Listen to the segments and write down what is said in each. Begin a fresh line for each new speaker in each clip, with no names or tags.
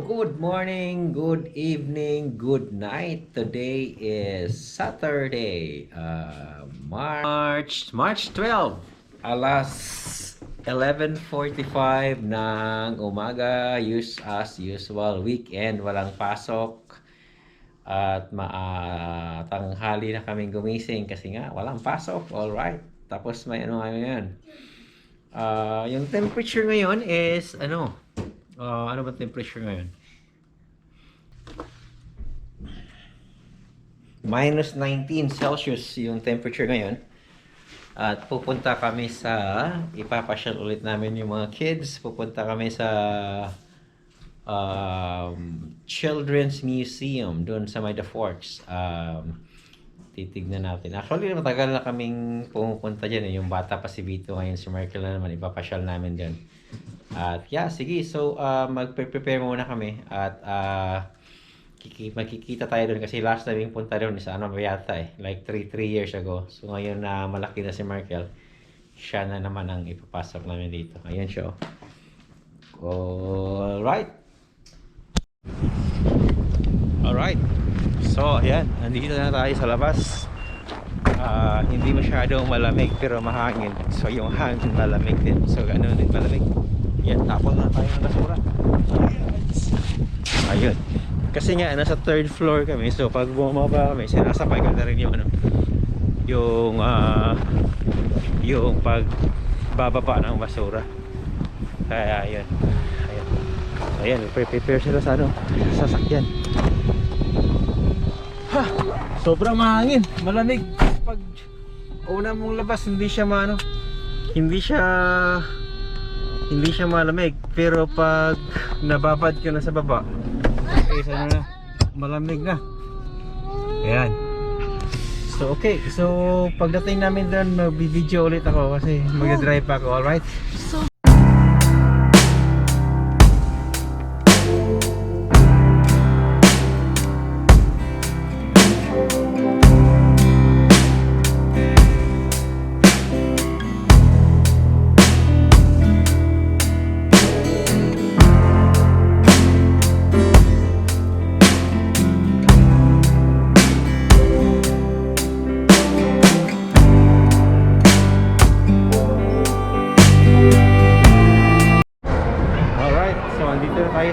good morning, good evening, good night. Today is Saturday, March 12, alas 11:45 ng umaga. As usual, weekend, walang pasok. At tanghali na kaming gumising kasi nga walang pasok. All right. Tapos may ano ngayon. Yung temperature ngayon is ano ba temperature ngayon? Minus 19 Celsius yung temperature ngayon. At pupunta kami ipapasyal ulit namin yung mga kids. Pupunta kami sa Children's Museum doon sa May the Forks. Titignan natin. Actually, matagal na kaming pumupunta dyan. Yung bata pa si Vito, ngayon si Michael na naman, ipapasyal namin dyan. At yeah, sige. So, magpe-prepare muna kami. At magkikita tayo doon kasi last time yung punta doon is ano ba yata like 3 years ago. So ngayon na malaki na si Markel, siya na naman ang ipapasok namin dito. Ayun siya. Alright. So ayan, nandito na tayo sa labas. Hindi masyadong malamig pero mahangin. So yung hangin malamig din. So ganoon din malamig. Yan, tapon na tayo ng basura. Ayun. Kasi nga nasa third floor kami, so pag bumaba kami, sinasabay ko na rin yung pagbababa ng basura. Kaya ayun, prepare sila sa sasakyan. Sobrang mahangin, malamig. Pag una mong labas, hindi siya malamig, pero pag nababad ka na sa baba, malamig na. Ayan. So okay, so pagdating namin doon, mag-video ulit ako kasi mag-drive pa ako, alright?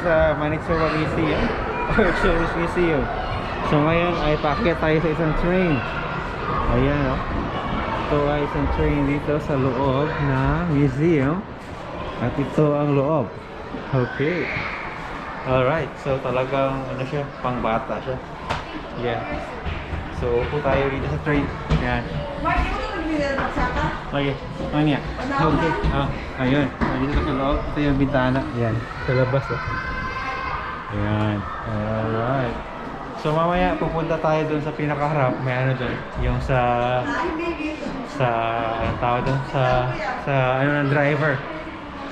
Sa Namasyal Museum or Children's Museum. So ngayon ay paakyat tayo sa isang train. Ayan ito ay isang train dito sa loob na museum. At ito ang loob. Okay. Alright. So talagang siya, pangbata siya. Yeah. So upo tayo dito sa train. Ayan. Okay. Ano niya? Okay. Ayun. Dito sa loob. Ito yung bintana. Ayan. Sa labas Ayan. Alright. So mamaya pupunta tayo dun sa pinakaharap. May ano dun. Yung anong tawag dun? Sa ng driver.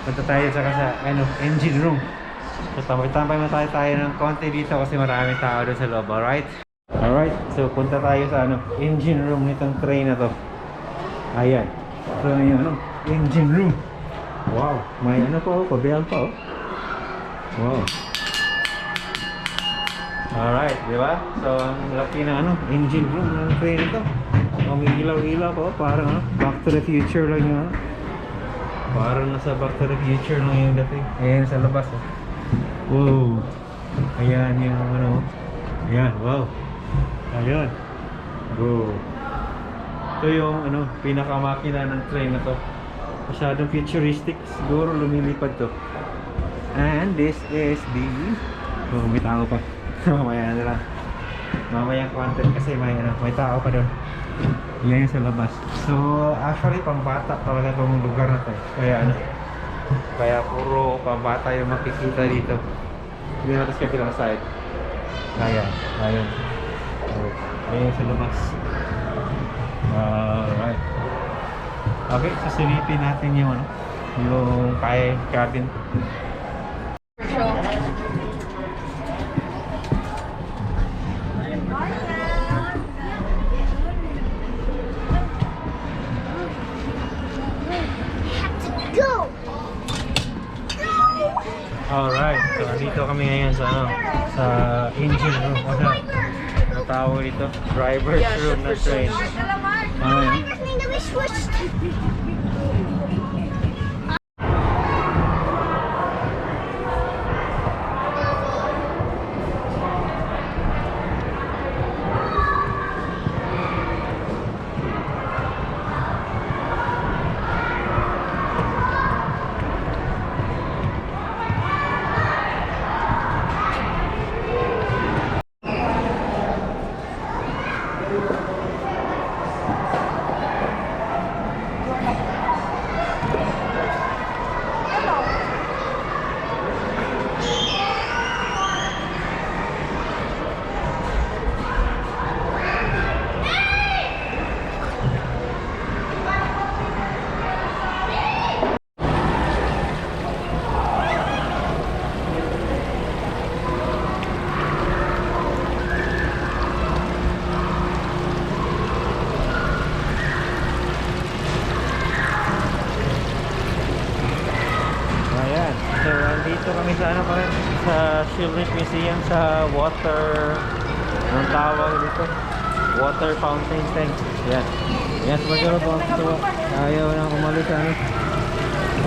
Punta tayo sa engine room. So tambay-tambay mo tayo ng konti dito kasi maraming tao dun sa loob. Alright? Alright. So punta tayo sa engine room nitong train na to. Ayan. So yung engine room. Wow. May pabel pa Wow. Alright, di ba? So, ang laki na engine room ng train ito. May ilaw-ilaw po, parang Back to the Future lang yun. Parang nasa Back to the Future lang yung dating. Ayan, sa labas Wow. Ayan yung Ayan, wow. Ayan. Wow. Ito yung pinakamakina ng train na to. Masyadong futuristic. Siguro lumilipad to. And this is the may tao pa. Mamaya na lang. Mamayang content kasi may tao pa doon. Yan yung sa labas. So actually pambata talaga itong lugar na to. Kaya puro pambata yung makikita dito. Hindi natin sa kabilang side. Ayun. Ayan sa labas. Alright. Okay, so silipin natin yung cabin. Alright, so dito kami ngayon sa sa engine room. Ano? Natawag dito, driver's room na train. Ano yun? Ayan, so andito kami sa ano pa rin, sa Children's Museum, sa water, anong tawag dito? Water fountain thing. Yan. Yan, sa magkano po. Ayaw na umalis sa ano.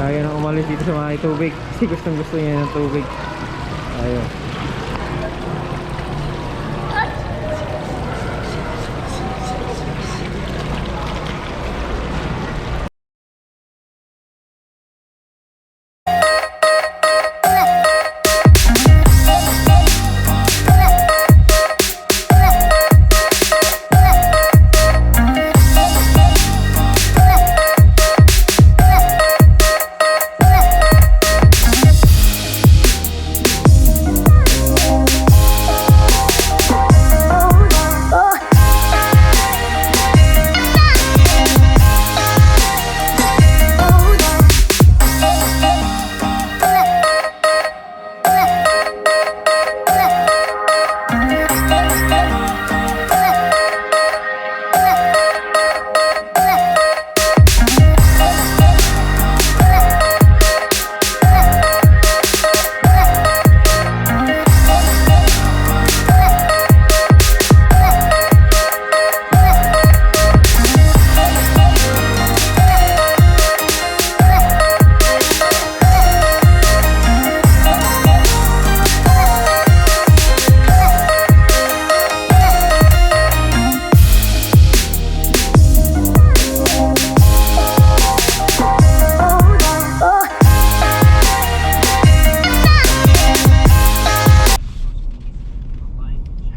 Ayaw na umalis dito sa mga tubig. Kasi gustong gusto niya ng tubig. Ayaw.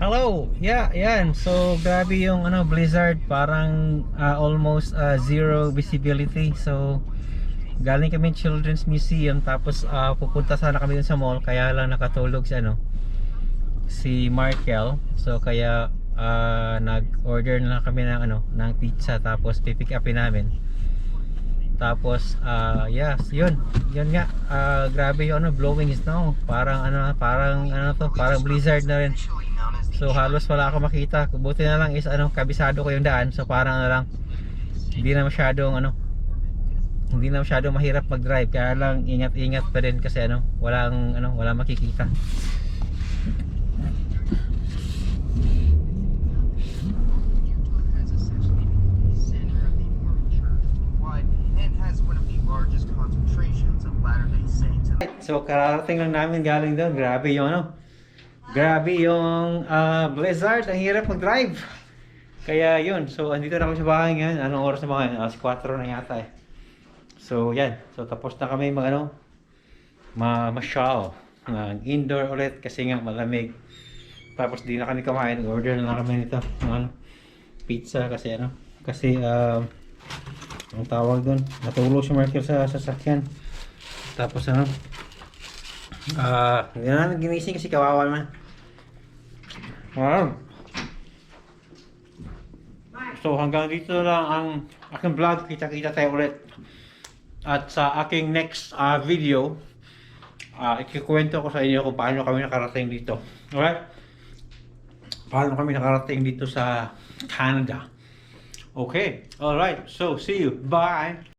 Hello! Yeah, yan. So, grabe yung ano, blizzard. Parang almost zero visibility. So, galing kami Children's Museum. Tapos, pupunta sana kami dun sa mall. Kaya lang nakatulog si ano, si Markel. So, kaya nag-order na lang kami ng ano, ng pizza. Tapos, pipick upin namin. Tapos, yes, yun nga. Grabe yung ano, blowing snow. Parang ano to, parang blizzard na rin. So halos wala ako makita. Buti na lang is ano, kabisado ko yung daan. So parang ano lang, hindi na masyadong mahirap mag-drive. Kaya lang ingat-ingat pa din kasi ano, walang makikita. So kararating lang namin galing doon. Grabe yung blizzard, ang hirap mag-drive. Kaya yun, so andito na kami sa bahay ngayon. Anong oras na ba ngayon? Alas 4 na yata eh. So yan, so tapos na kami masyal. Indoor ulit kasi nga malamig. Tapos di na kami kumain, order na lang kami nito ng pizza kasi ang tawag doon, natulog si Markel sa sasakyan. Tapos hindi na namin ginising kasi kawawa naman. So hanggang dito lang ang aking vlog. Kita-kita tayo ulit. At sa aking next video, ikikwento ko sa inyo kung paano kami nakarating dito. Alright? Paano kami nakarating dito sa Canada. Okay. Alright. So see you. Bye.